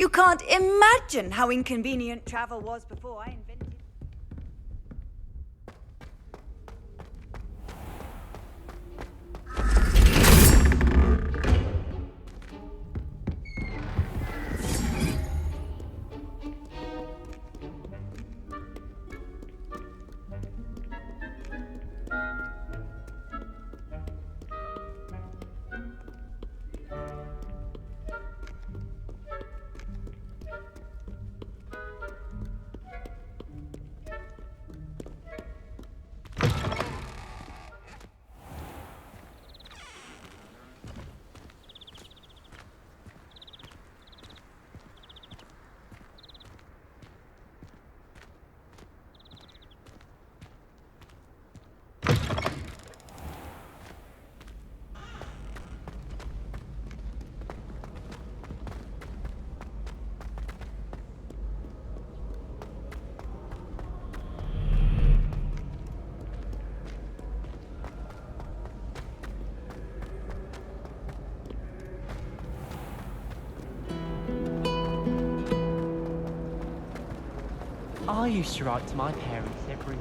You can't imagine how inconvenient travel was before I invented it. I used to write to my parents every...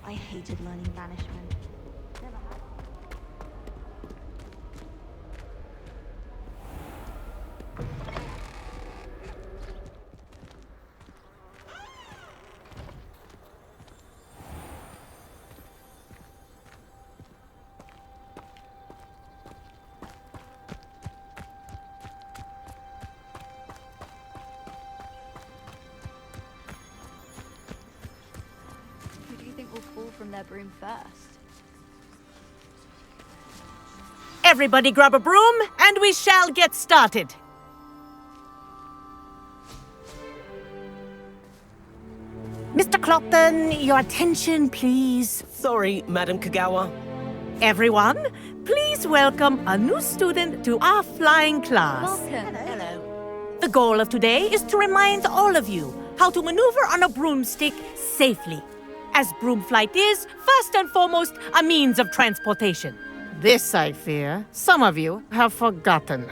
I hated learning banishment. Never had. Who do you think will fall from their broom first? Everybody grab a broom, and we shall get started. Mr. Clopton, your attention, please. Sorry, Madam Kagawa. Everyone, please welcome a new student to our flying class. Welcome. Hello. The goal of today is to remind all of you how to maneuver on a broomstick safely, as broom flight is, first and foremost, a means of transportation. This, I fear, some of you have forgotten.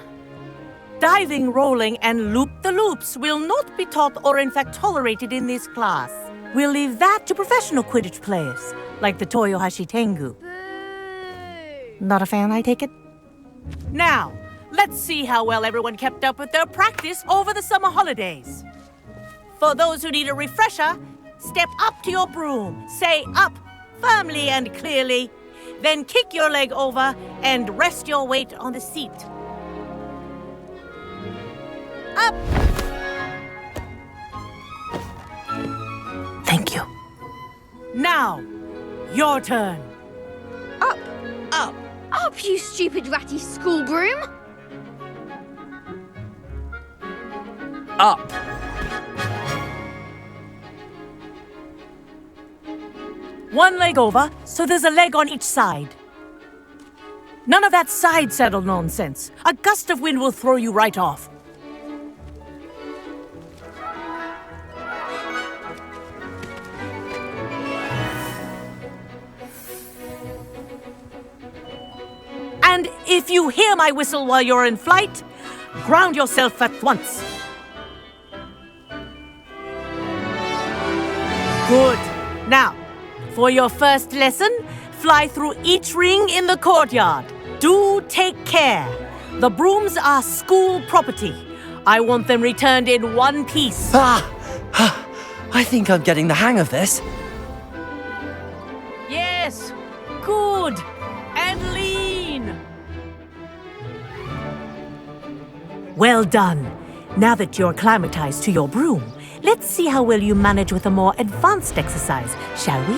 Diving, rolling, and loop-the-loops will not be taught or in fact tolerated in this class. We'll leave that to professional Quidditch players, like the Toyohashi Tengu. Boo! Not a fan, I take it? Now, let's see how well everyone kept up with their practice over the summer holidays. For those who need a refresher, step up to your broom, say up firmly and clearly, then kick your leg over and rest your weight on the seat. Up! Thank you. Now, your turn. Up! Up! Up, you stupid ratty school broom! Up. One leg over, so there's a leg on each side. None of that side saddle nonsense. A gust of wind will throw you right off. And if you hear my whistle while you're in flight, ground yourself at once. Good. Now, for your first lesson, fly through each ring in the courtyard. Do take care. The brooms are school property. I want them returned in one piece. I think I'm getting the hang of this. Yes. Good. And lean. Well done. Now that you're acclimatized to your broom, let's see how well you manage with a more advanced exercise, shall we?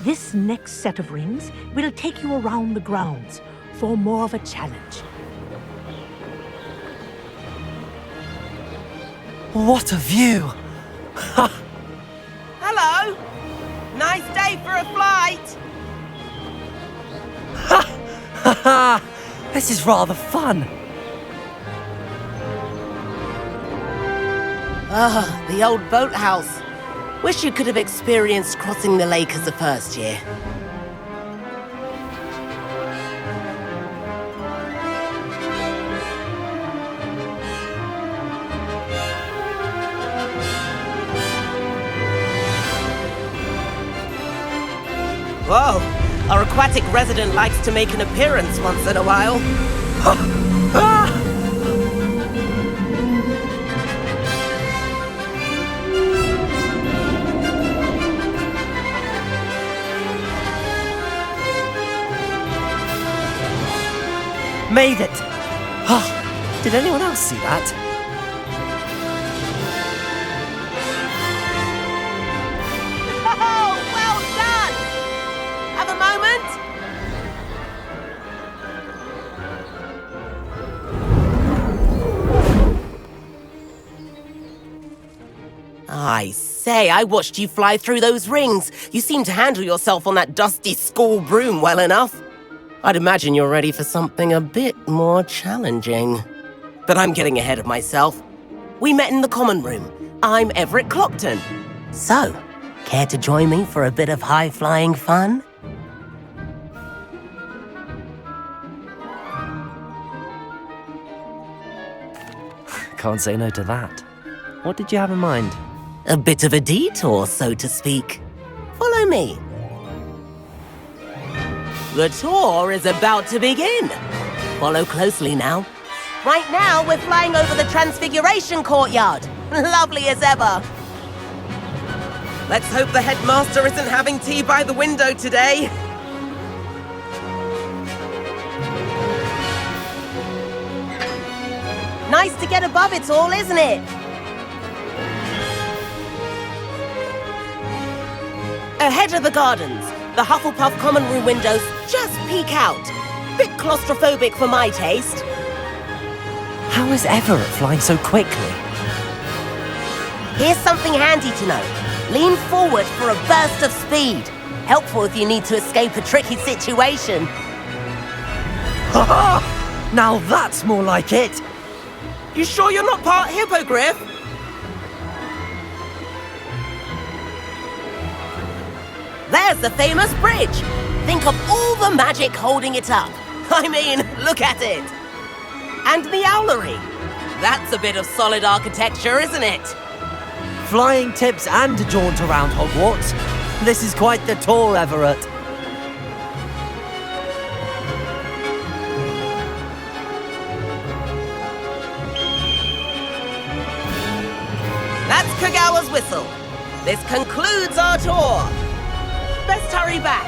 This next set of rings will take you around the grounds for more of a challenge. What a view! Hello! Nice day for a flight! Haha! This is rather fun. Ah, the old boathouse. Wish you could have experienced crossing the lake as a first year. Whoa! Our aquatic resident likes to make an appearance once in a while. Made it! Oh, did anyone else see that? Oh, well done! Have a moment? I say, I watched you fly through those rings. You seem to handle yourself on that dusty school broom well enough. I'd imagine you're ready for something a bit more challenging. But I'm getting ahead of myself. We met in the common room. I'm Everett Clopton. So, care to join me for a bit of high-flying fun? Can't say no to that. What did you have in mind? A bit of a detour, so to speak. Follow me. The tour is about to begin. Follow closely now. Right now, we're flying over the Transfiguration Courtyard. Lovely as ever. Let's hope the headmaster isn't having tea by the window today. Nice to get above it all, isn't it? Ahead of the gardens, the Hufflepuff common room windows just peek out. Bit claustrophobic for my taste. How is Everett flying so quickly? Here's something handy to know. Lean forward for a burst of speed. Helpful if you need to escape a tricky situation. Ha! Now that's more like it! You sure you're not part hippogriff? There's the famous bridge. Think of all the magic holding it up. I mean, look at it. And the owlery. That's a bit of solid architecture, isn't it? Flying tips and a jaunt around Hogwarts. This is quite the tour, Everett. That's Kagawa's whistle. This concludes our tour. Best hurry back.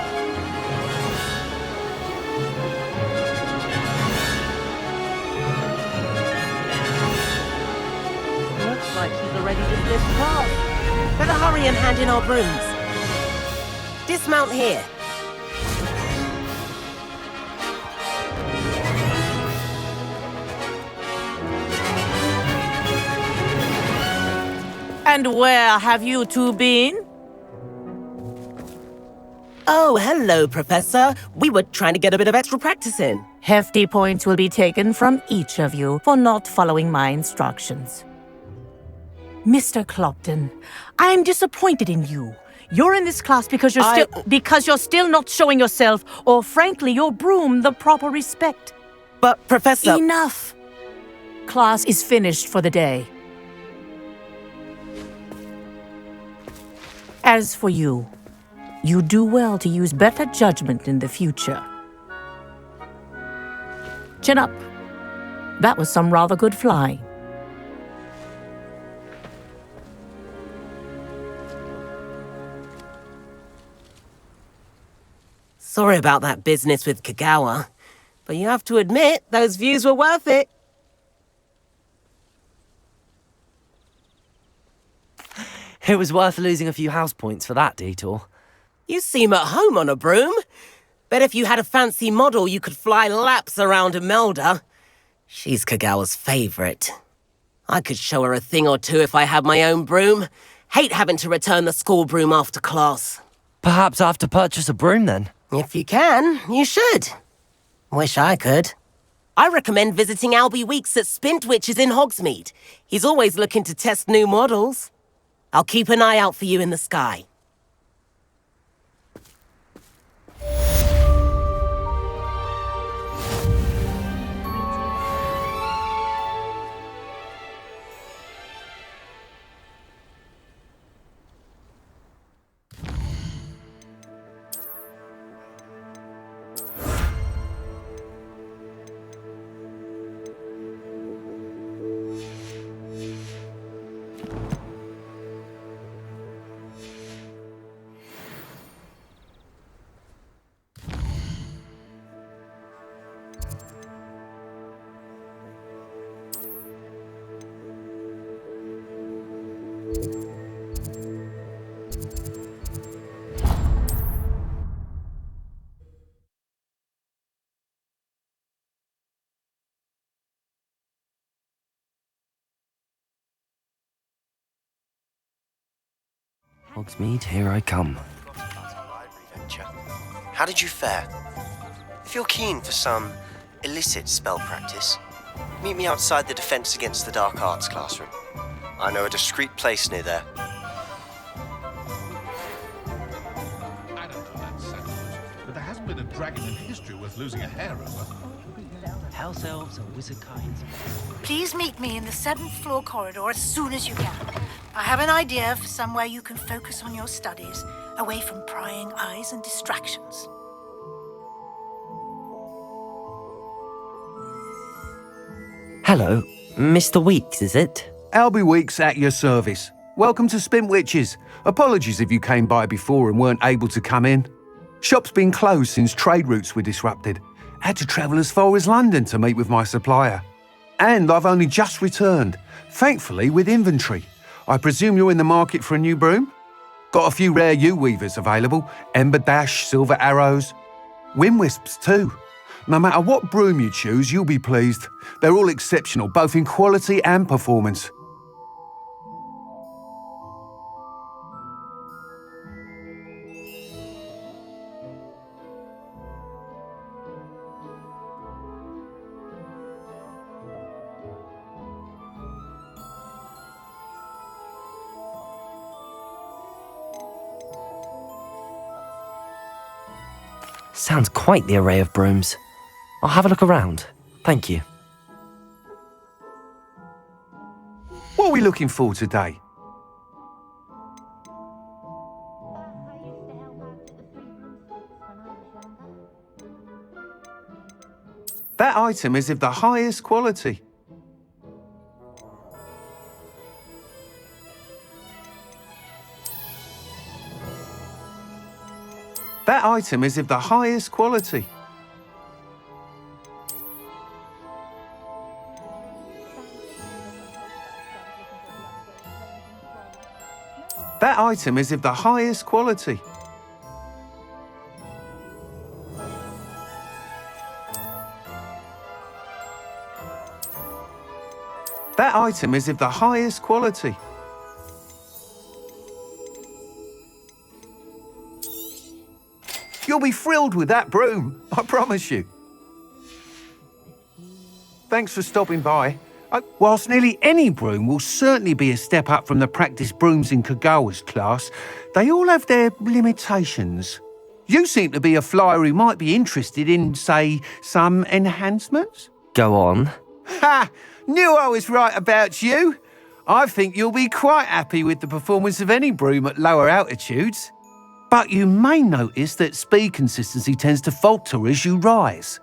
Looks like she's already dismissed class. Better hurry and hand in our brooms. Dismount here. And where have you two been? Oh, hello, Professor. We were trying to get a bit of extra practice in. Hefty points will be taken from each of you for not following my instructions. Mr. Clopton, I'm disappointed in you. You're in this class because you're still not showing yourself, or frankly, your broom the proper respect. But, Professor... Enough! Class is finished for the day. As for you, you do well to use better judgment in the future. Chin up. That was some rather good flying. Sorry about that business with Kagawa, but you have to admit those views were worth it. It was worth losing a few house points for that detour. You seem at home on a broom. Bet if you had a fancy model, you could fly laps around Imelda. She's Kagawa's favorite. I could show her a thing or two if I had my own broom. Hate having to return the school broom after class. Perhaps I have to purchase a broom then. If you can, you should. Wish I could. I recommend visiting Albie Weeks at Spintwitches in Hogsmeade. He's always looking to test new models. I'll keep an eye out for you in the sky. Hogsmeade, here I come. How did you fare? If you're keen for some illicit spell practice, meet me outside the Defense Against the Dark Arts classroom. I know a discreet place near there. I don't know that sentiment, but there hasn't been a dragon in history worth losing a hair over. House elves and wizard kinds. Please meet me in the 7th floor corridor as soon as you can. I have an idea for somewhere you can focus on your studies, away from prying eyes and distractions. Hello, Mr. Weeks, is it? Albie Weeks at your service. Welcome to Spintwitches. Apologies if you came by before and weren't able to come in. Shop's been closed since trade routes were disrupted. Had to travel as far as London to meet with my supplier. And I've only just returned, thankfully with inventory. I presume you're in the market for a new broom? Got a few rare yew-weavers available, Ember Dash, Silver Arrows, Wind Wisps too. No matter what broom you choose, you'll be pleased. They're all exceptional, both in quality and performance. Sounds quite the array of brooms. I'll have a look around. Thank you. What are we looking for today? That item is of the highest quality. That item is of the highest quality. That item is of the highest quality. That item is of the highest quality. You'll be thrilled with that broom, I promise you. Thanks for stopping by. Whilst nearly any broom will certainly be a step up from the practice brooms in Kagawa's class, they all have their limitations. You seem to be a flyer who might be interested in, say, some enhancements? Go on. Ha! Knew I was right about you. I think you'll be quite happy with the performance of any broom at lower altitudes. But you may notice that speed consistency tends to falter as you rise.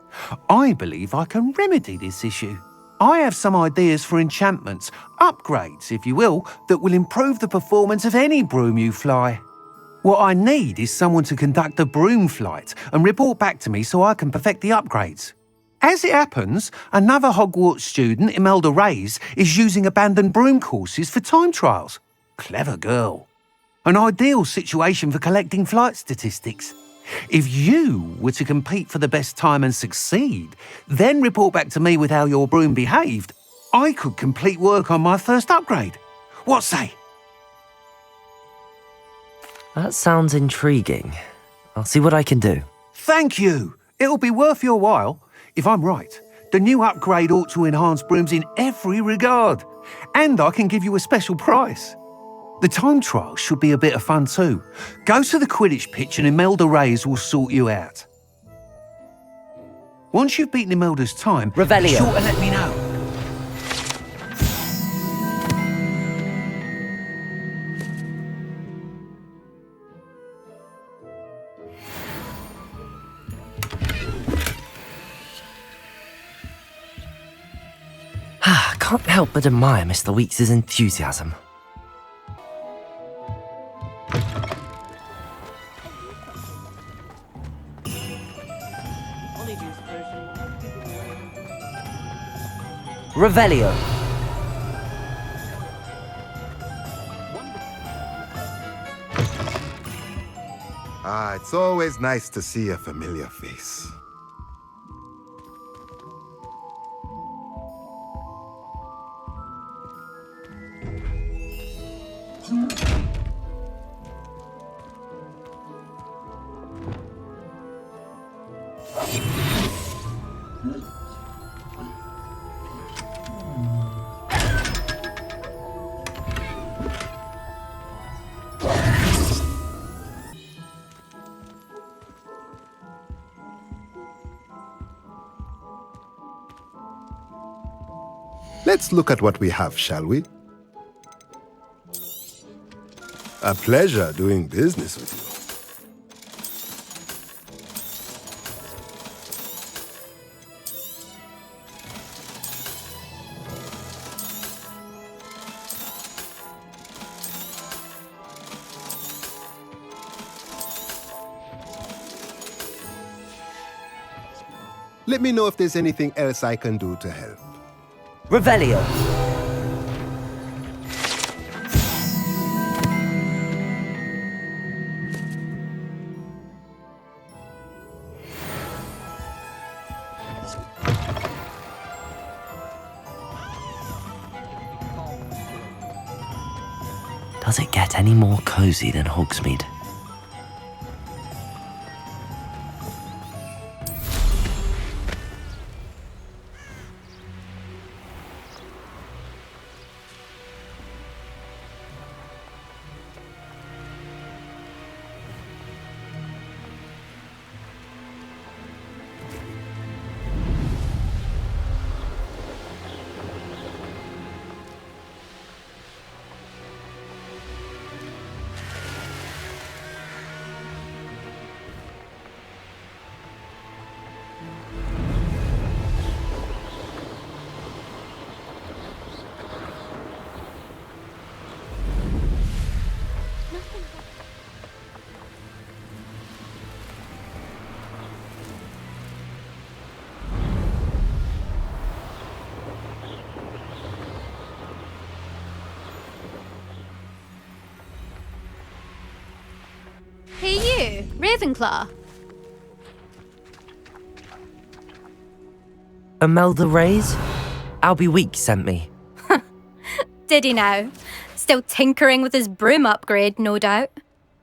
I believe I can remedy this issue. I have some ideas for enchantments, upgrades if you will, that will improve the performance of any broom you fly. What I need is someone to conduct a broom flight and report back to me so I can perfect the upgrades. As it happens, another Hogwarts student, Imelda Reyes, is using abandoned broom courses for time trials. Clever girl. An ideal situation for collecting flight statistics. If you were to compete for the best time and succeed, then report back to me with how your broom behaved, I could complete work on my first upgrade. What say? That sounds intriguing. I'll see what I can do. Thank you. It'll be worth your while. If I'm right, the new upgrade ought to enhance brooms in every regard. And I can give you a special price. The time trial should be a bit of fun too. Go to the Quidditch pitch and Imelda Reyes will sort you out. Once you've beaten Imelda's time, Revelio. be sure to let me know. Can't help but admire Mr. Weeks' enthusiasm. Revelio. It's always nice to see a familiar face. Let's look at what we have, shall we? A pleasure doing business with you. Let me know if there's anything else I can do to help. Revelio. Does it get any more cozy than Hogsmeade? Hey you, Ravenclaw. Imelda Reyes? Albie Weeks sent me. Did he now? Still tinkering with his broom upgrade, no doubt.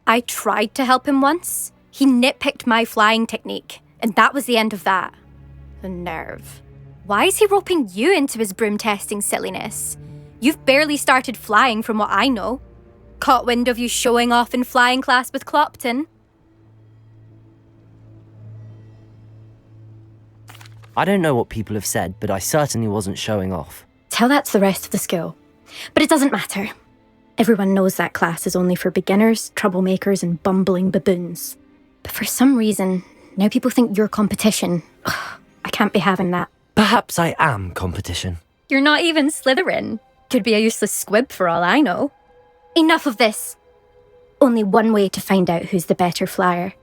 I tried to help him once. He nitpicked my flying technique, and that was the end of that. The nerve. Why is he roping you into his broom testing silliness? You've barely started flying from what I know. Caught wind of you showing off in flying class with Clopton. I don't know what people have said, but I certainly wasn't showing off. Tell that to the rest of the school. But it doesn't matter. Everyone knows that class is only for beginners, troublemakers, and bumbling baboons. But for some reason, now people think you're competition. Ugh, I can't be having that. Perhaps I am competition. You're not even Slytherin. Could be a useless squib for all I know. Enough of this. only one way to find out who's the better flyer.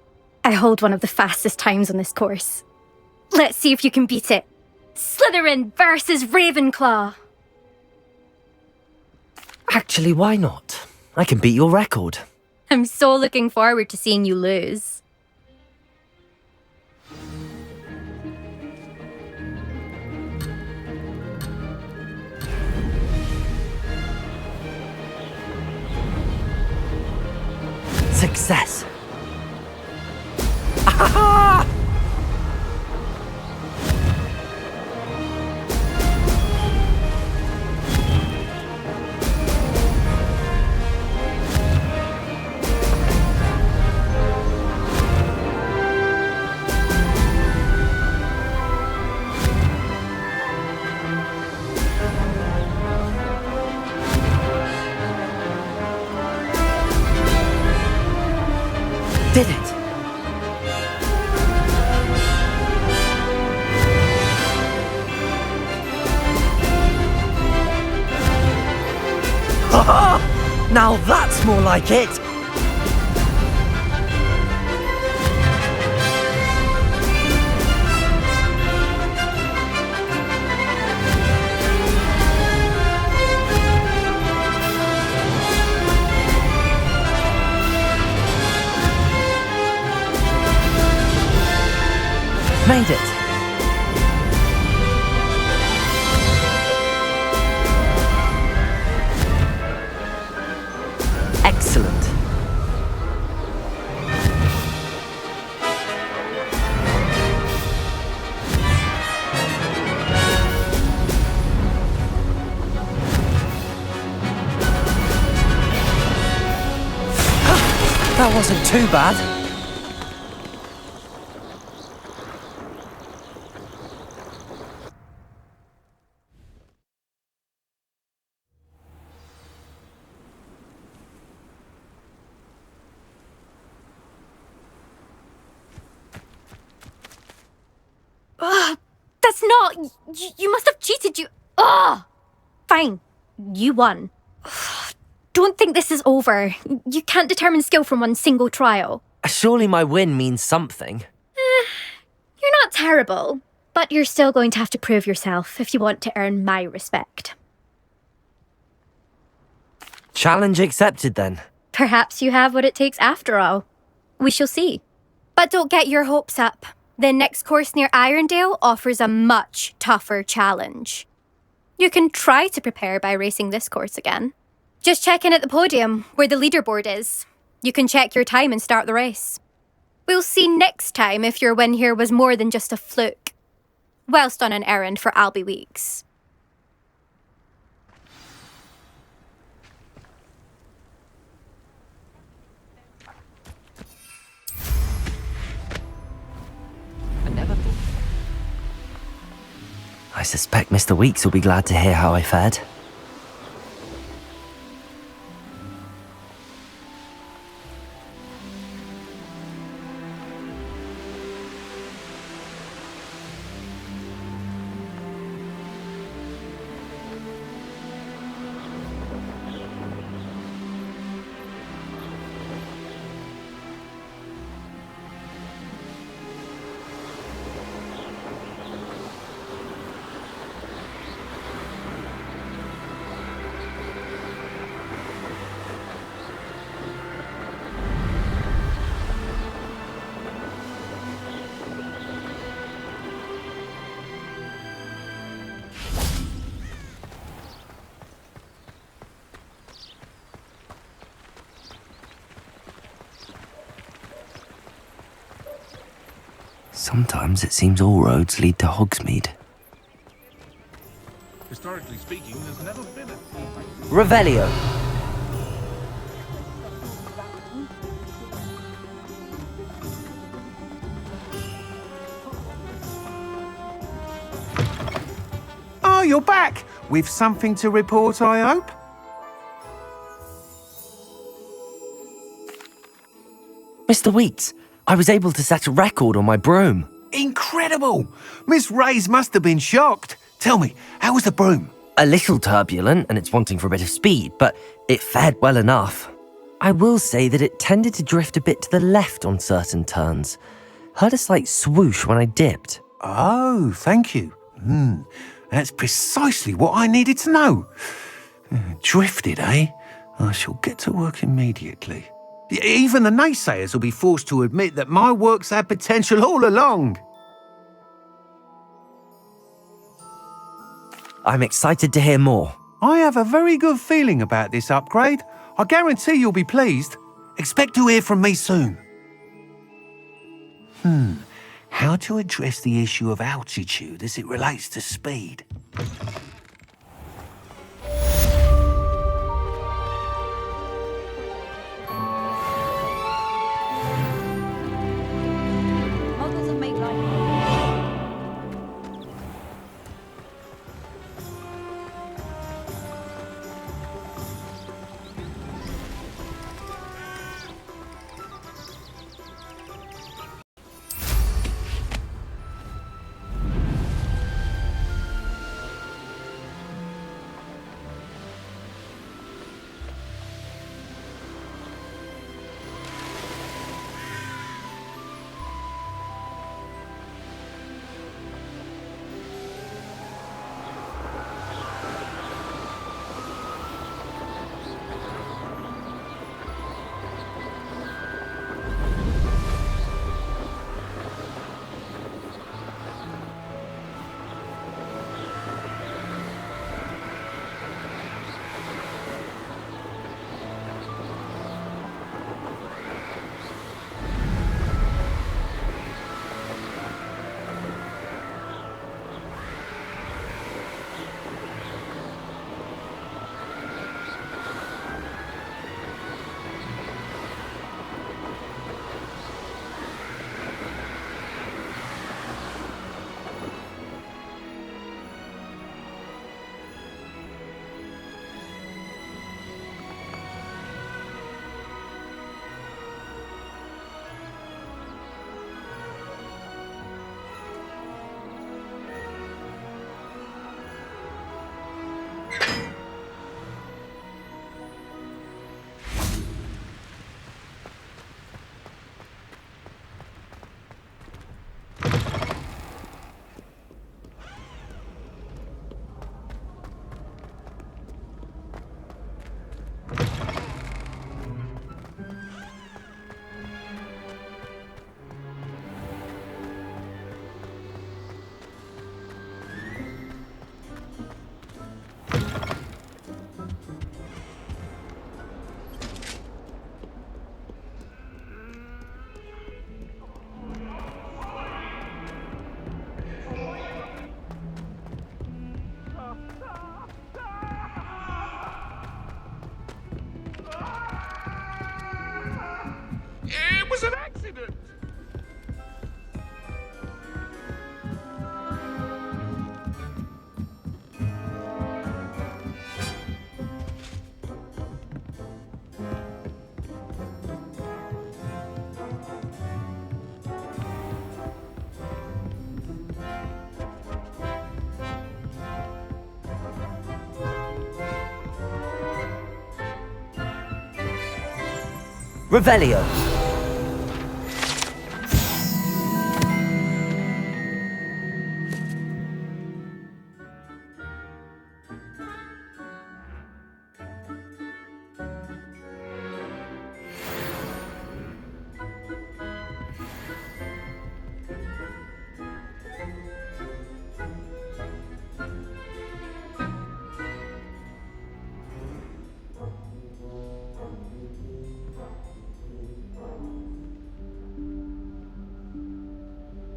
I hold one of the fastest times on this course. Let's see if you can beat it. Slytherin versus Ravenclaw. Actually, why not? I can beat your record. I'm so looking forward to seeing you lose. Success! Ah! Did it! Now that's more like it! Made it! Excellent. That wasn't too bad. That's not... You must have cheated, you... Ugh! Fine. You won. Don't think this is over. You can't determine skill from one single trial. Surely my win means something. You're not terrible, but you're still going to have to prove yourself if you want to earn my respect. Challenge accepted then. Perhaps you have what it takes after all. We shall see. But don't get your hopes up. The next course near Irondale offers a much tougher challenge. You can try to prepare by racing this course again. Just check in at the podium, where the leaderboard is. You can check your time and start the race. We'll see next time if your win here was more than just a fluke. Whilst on an errand for Albie Weeks. I suspect Mr. Weeks will be glad to hear how I fared. Sometimes it seems all roads lead to Hogsmeade. Historically speaking, there's never been a... Revelio. Oh, you're back! With something to report, I hope? Mr. Weeks, I was able to set a record on my broom. Incredible! Miss Reyes must have been shocked. Tell me, how was the broom? A little turbulent and it's wanting for a bit of speed, but it fared well enough. I will say that it tended to drift a bit to the left on certain turns. Heard a slight swoosh when I dipped. Oh, thank you. That's precisely what I needed to know. Drifted, eh? I shall get to work immediately. Even the naysayers will be forced to admit that my work's had potential all along. I'm excited to hear more. I have a very good feeling about this upgrade. I guarantee you'll be pleased. Expect to hear from me soon. How to address the issue of altitude as it relates to speed? Models have made life. It was an accident! Revelio.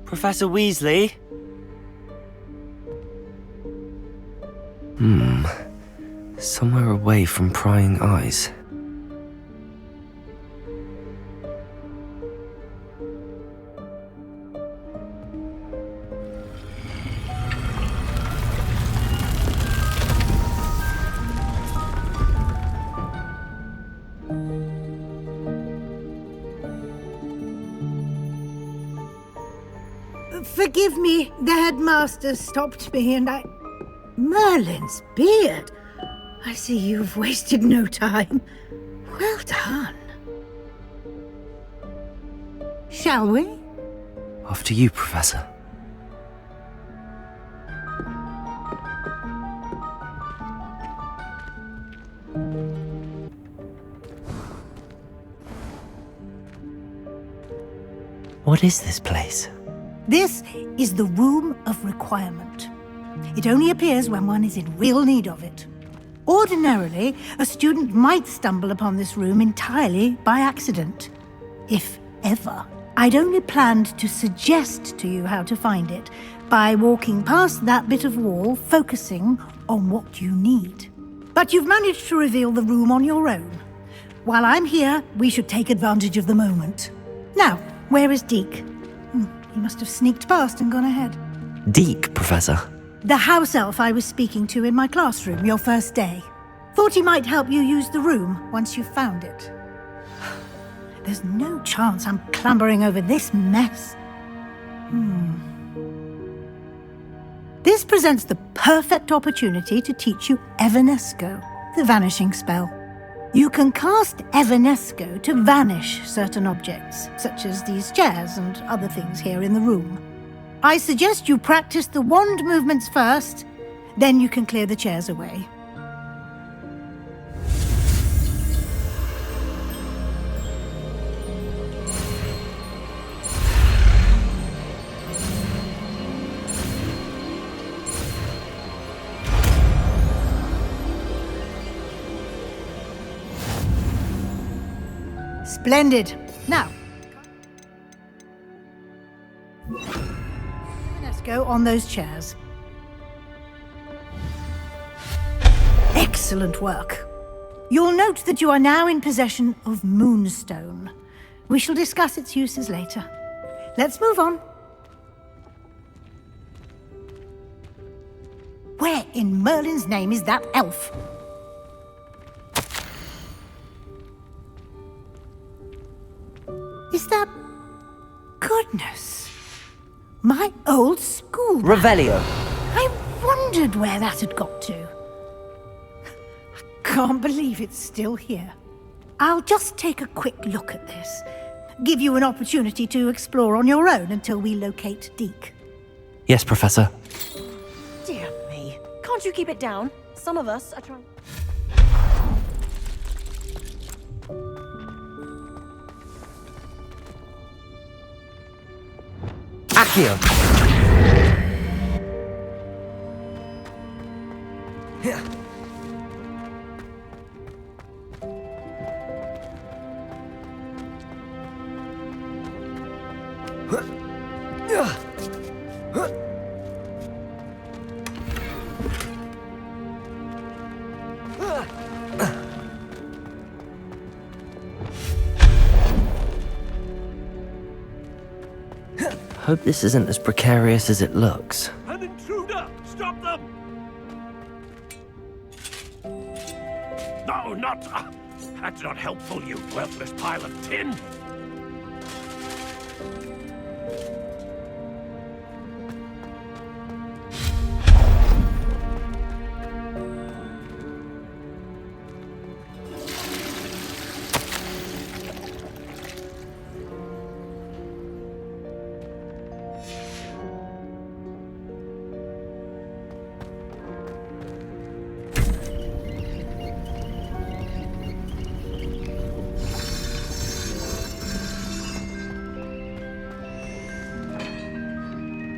Professor Weasley? Somewhere away from prying eyes. Forgive me, the headmaster stopped me and I... Merlin's beard! I see you've wasted no time. Well done. Shall we? After you, Professor. What is this place? This is the Room of Requirement. It only appears when one is in real need of it. Ordinarily, a student might stumble upon this room entirely by accident, if ever. I'd only planned to suggest to you how to find it by walking past that bit of wall, focusing on what you need. But you've managed to reveal the room on your own. While I'm here, we should take advantage of the moment. Now, where is Deke? He must have sneaked past and gone ahead. Deke, Professor. The house elf I was speaking to in my classroom your first day. Thought he might help you use the room once you've found it. There's no chance I'm clambering over this mess. This presents the perfect opportunity to teach you Evanesco, the vanishing spell. You can cast Evanesco to vanish certain objects, such as these chairs and other things here in the room. I suggest you practice the wand movements first, then you can clear the chairs away. Splendid. Now, let's go on those chairs. Excellent work. You'll note that you are now in possession of Moonstone. We shall discuss its uses later. Let's move on. Where in Merlin's name is that elf? Is that... Goodness. My old school. Revelio. I wondered where that had got to. I can't believe it's still here. I'll just take a quick look at this. Give you an opportunity to explore on your own until we locate Deke. Yes, Professor. Dear me. Can't you keep it down? Some of us are trying... Accio! Hope this isn't as precarious as it looks. An intruder! Stop them! No, not... that's not helpful, you worthless pile of tin!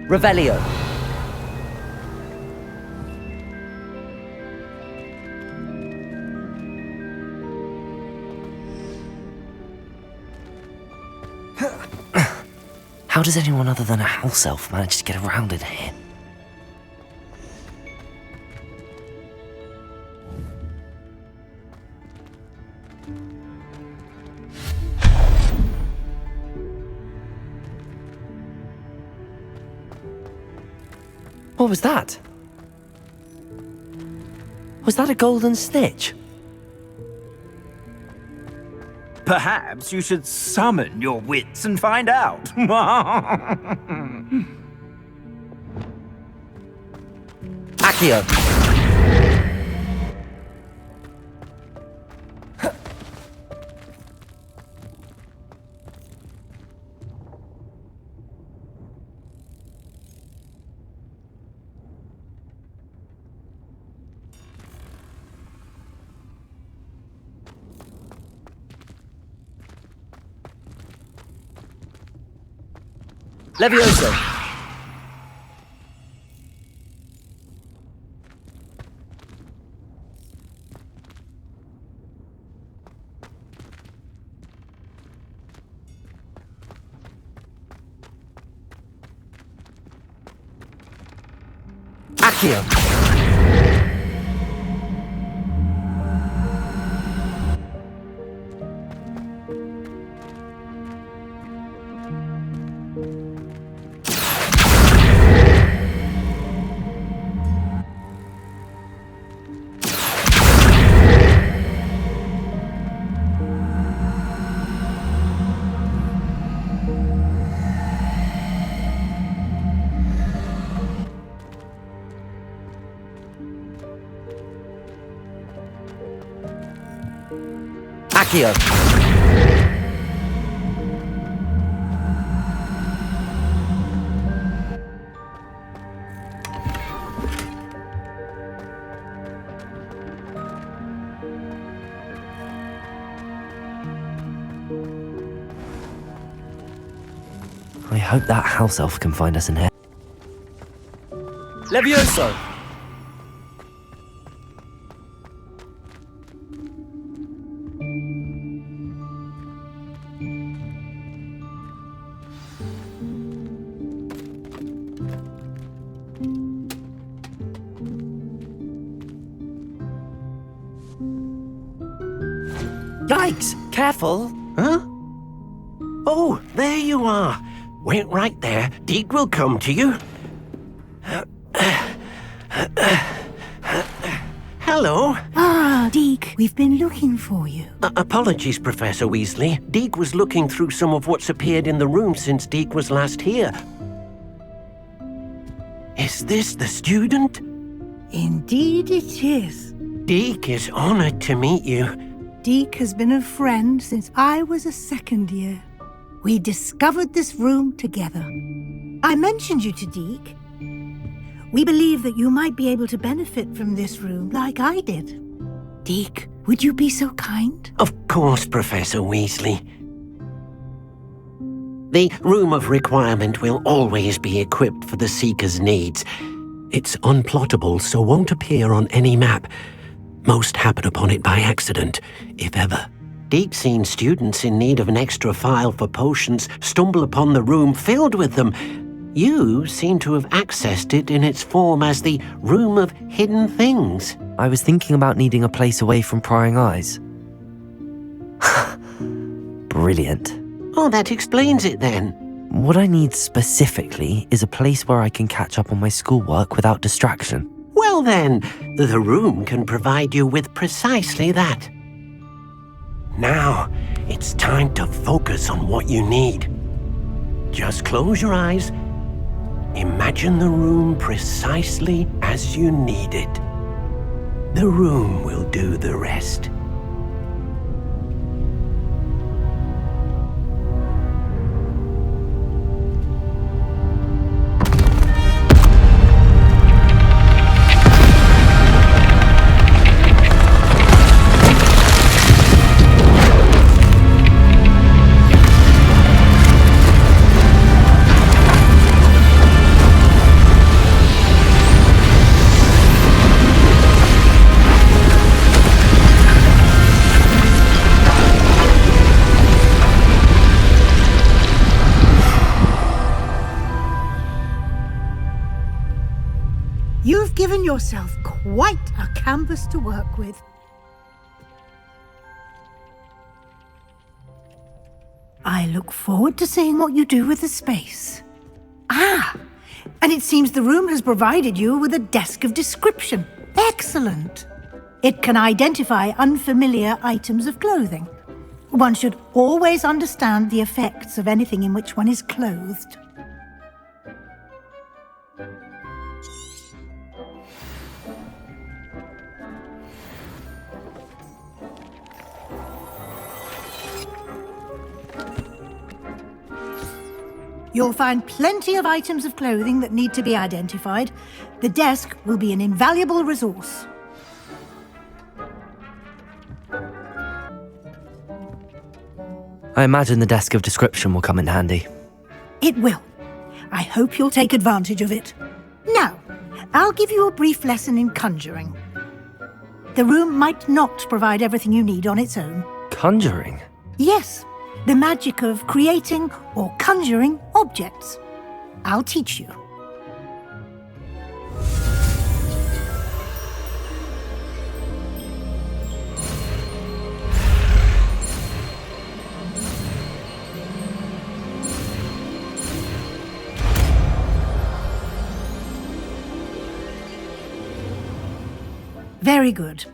Revelio. How does anyone other than a house elf manage to get around in here? What was that? Was that a golden snitch? Perhaps you should summon your wits and find out. Accio! Levioso! Accio! Accio! I hope that house elf can find us in here. Levioso! Yikes! Careful! Huh? Oh, there you are. Wait right there. Deke will come to you. Hello. Ah, Deke, we've been looking for you. Apologies, Professor Weasley. Deke was looking through some of what's appeared in the room since Deke was last here. Is this the student? Indeed it is. Deke is honored to meet you. Deke has been a friend since I was a second year. We discovered this room together. I mentioned you to Deke. We believe that you might be able to benefit from this room like I did. Deke, would you be so kind? Of course, Professor Weasley. The Room of Requirement will always be equipped for the Seeker's needs. It's unplottable, so won't appear on any map. Most happen upon it by accident, if ever. Deke's seen students in need of an extra file for potions stumble upon the room filled with them. You seem to have accessed it in its form as the Room of Hidden Things. I was thinking about needing a place away from prying eyes. Brilliant. Oh, that explains it then. What I need specifically is a place where I can catch up on my schoolwork without distraction. Well then, the room can provide you with precisely that. Now, it's time to focus on what you need. Just close your eyes. Imagine the room precisely as you need it. The room will do the rest. You've given yourself quite a canvas to work with. I look forward to seeing what you do with the space. Ah, and it seems the room has provided you with a desk of description. Excellent. It can identify unfamiliar items of clothing. One should always understand the effects of anything in which one is clothed. You'll find plenty of items of clothing that need to be identified. The desk will be an invaluable resource. I imagine the desk of description will come in handy. It will. I hope you'll take advantage of it. Now, I'll give you a brief lesson in conjuring. The room might not provide everything you need on its own. Conjuring? Yes, the magic of creating or conjuring objects. I'll teach you. Very good.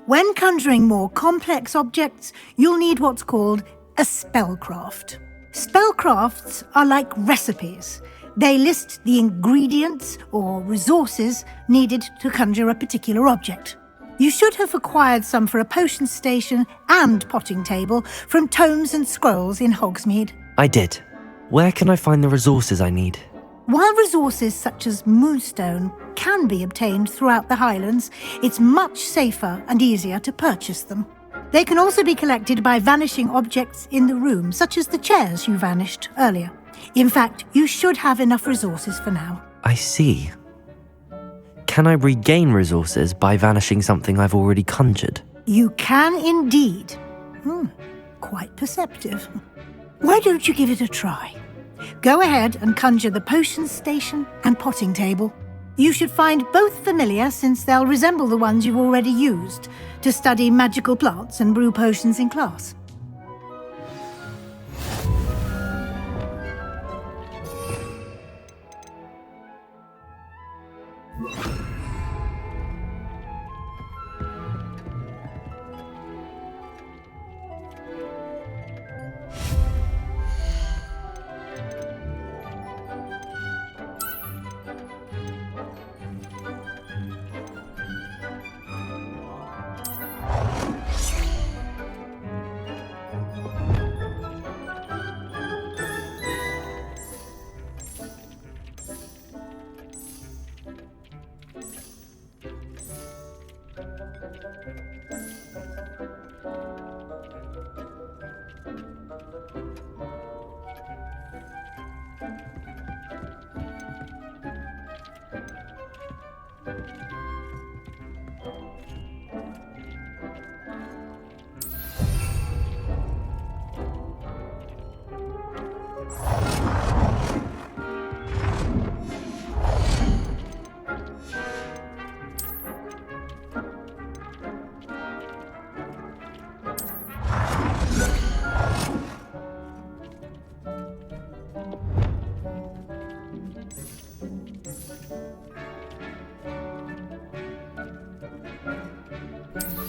When conjuring more complex objects, you'll need what's called a spellcraft. Spellcrafts are like recipes. They list the ingredients or resources needed to conjure a particular object. You should have acquired some for a potion station and potting table from tomes and scrolls in Hogsmeade. I did. Where can I find the resources I need? While resources such as moonstone can be obtained throughout the Highlands, it's much safer and easier to purchase them. They can also be collected by vanishing objects in the room, such as the chairs you vanished earlier. In fact, you should have enough resources for now. I see. Can I regain resources by vanishing something I've already conjured? You can indeed. Quite perceptive. Why don't you give it a try? Go ahead and conjure the potion station and potting table. You should find both familiar, since they'll resemble the ones you've already used to study magical plants and brew potions in class.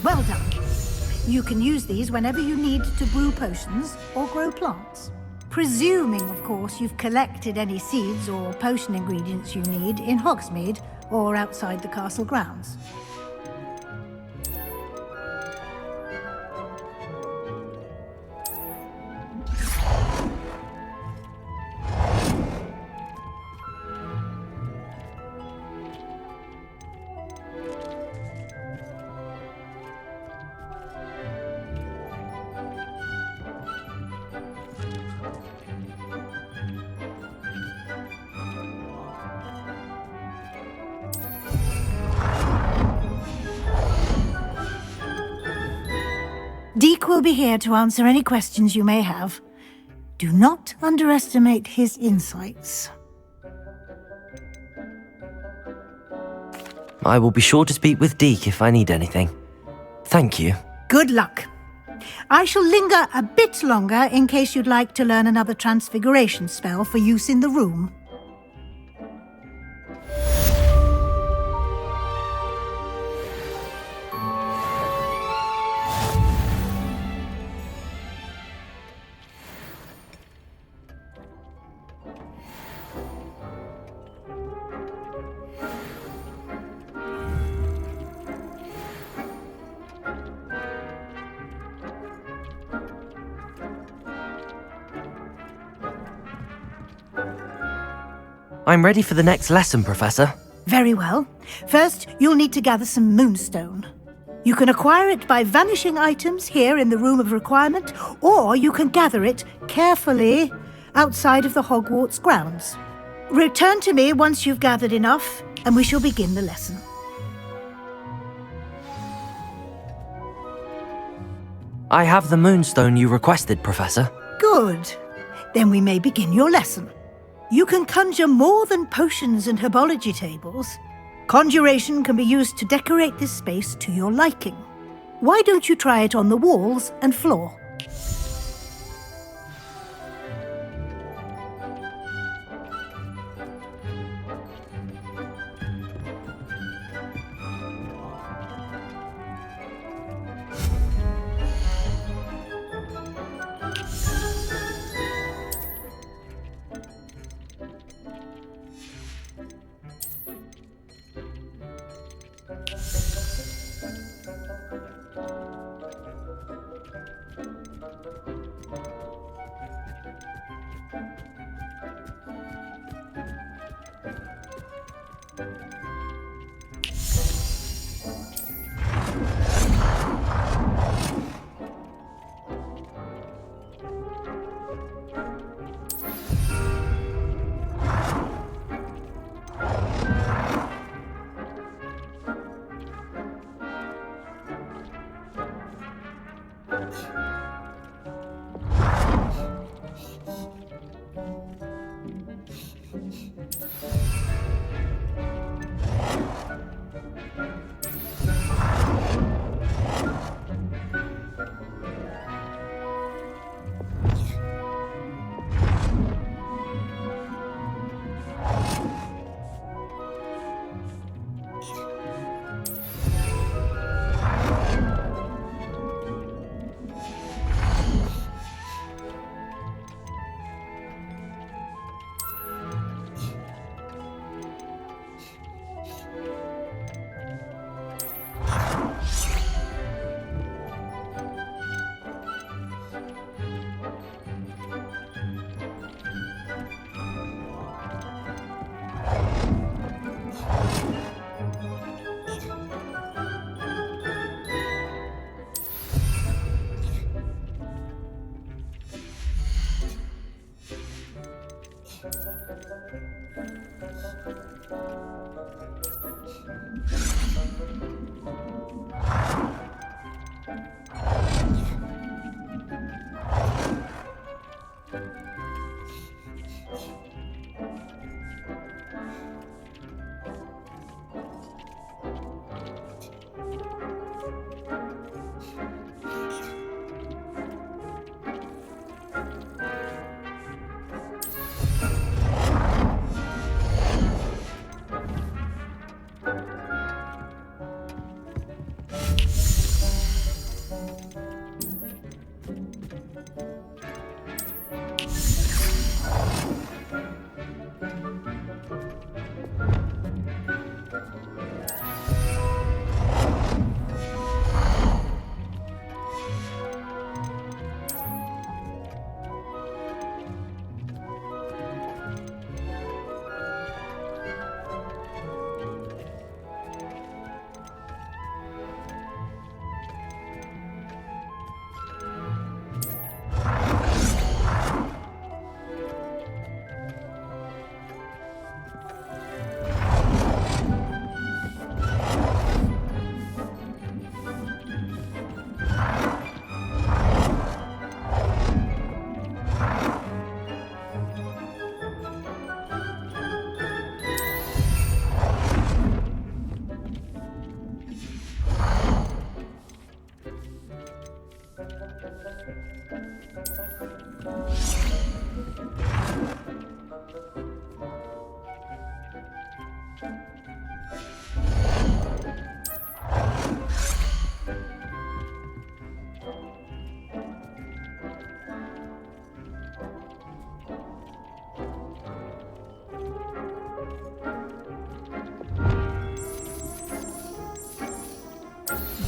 Well done. You can use these whenever you need to brew potions or grow plants. Presuming, of course, you've collected any seeds or potion ingredients you need in Hogsmeade or outside the castle grounds. Deke will be here to answer any questions you may have. Do not underestimate his insights. I will be sure to speak with Deke if I need anything. Thank you. Good luck. I shall linger a bit longer in case you'd like to learn another transfiguration spell for use in the room. I'm ready for the next lesson, Professor. Very well. First, you'll need to gather some moonstone. You can acquire it by vanishing items here in the Room of Requirement, or you can gather it carefully outside of the Hogwarts grounds. Return to me once you've gathered enough, and we shall begin the lesson. I have the moonstone you requested, Professor. Good. Then we may begin your lesson. You can conjure more than potions and herbology tables. Conjuration can be used to decorate this space to your liking. Why don't you try it on the walls and floor?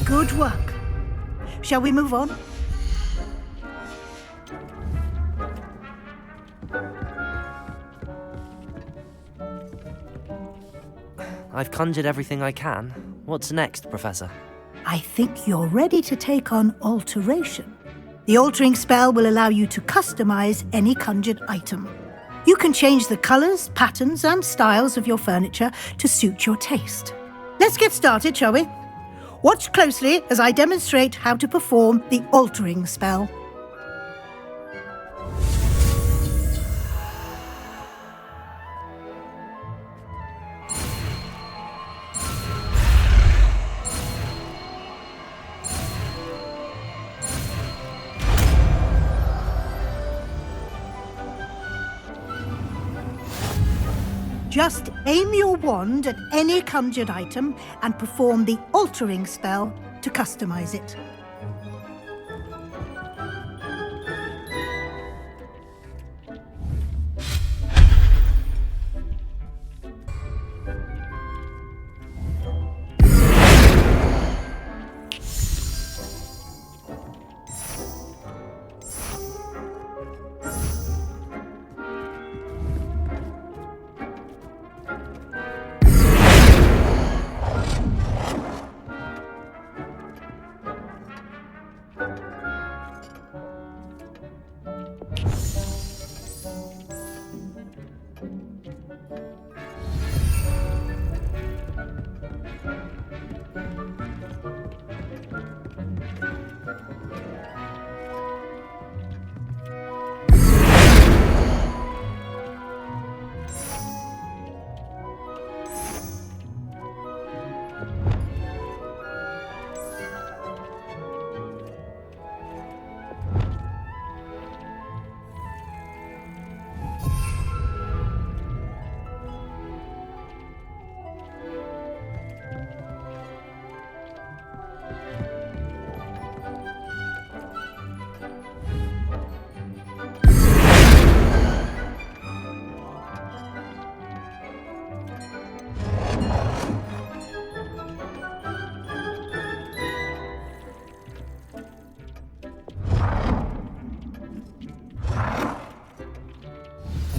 Good work. Shall we move on? I've conjured everything I can. What's next, Professor? I think you're ready to take on alteration. The altering spell will allow you to customize any conjured item. You can change the colours, patterns, and styles of your furniture to suit your taste. Let's get started, shall we? Watch closely as I demonstrate how to perform the altering spell. Just aim your wand at any conjured item and perform the altering spell to customize it.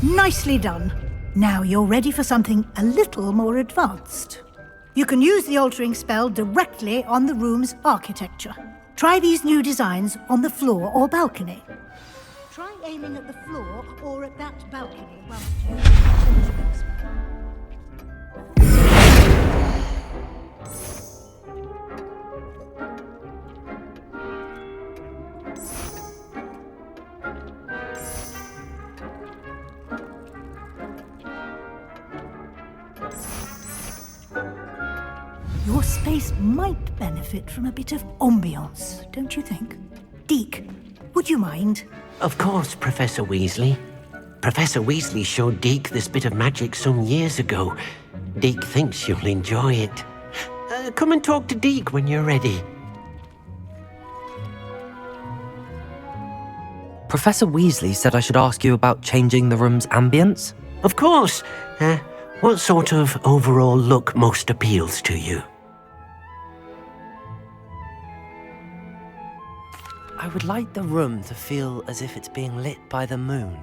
Nicely done. Now you're ready for something a little more advanced. You can use the altering spell directly on the room's architecture. Try these new designs on the floor or balcony. Try aiming at the floor or at that balcony whilst using the altering spell. Your space might benefit from a bit of ambiance, don't you think? Deke, would you mind? Of course, Professor Weasley. Professor Weasley showed Deke this bit of magic some years ago. Deke thinks you'll enjoy it. Come and talk to Deke when you're ready. Professor Weasley said I should ask you about changing the room's ambience? Of course. What sort of overall look most appeals to you? I would like the room to feel as if it's being lit by the moon.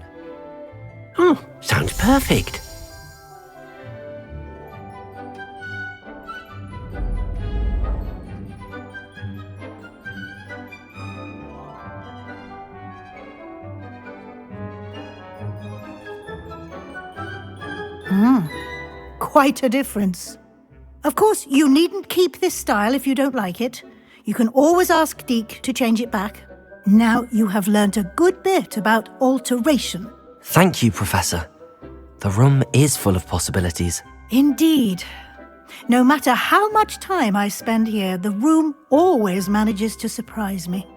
Oh, sounds perfect. Quite a difference. Of course, you needn't keep this style if you don't like it. You can always ask Deke to change it back. Now you have learnt a good bit about alteration. Thank you, Professor. The room is full of possibilities. Indeed. No matter how much time I spend here, the room always manages to surprise me.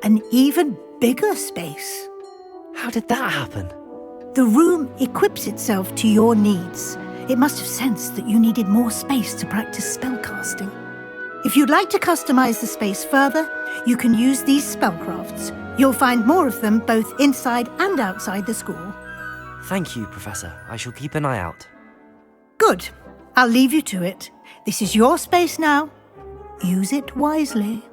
An even bigger space. How did that happen? The room equips itself to your needs. It must have sensed that you needed more space to practice spellcasting. If you'd like to customize the space further, you can use these spellcrafts. You'll find more of them both inside and outside the school. Thank you, Professor. I shall keep an eye out. Good. I'll leave you to it. This is your space now. Use it wisely.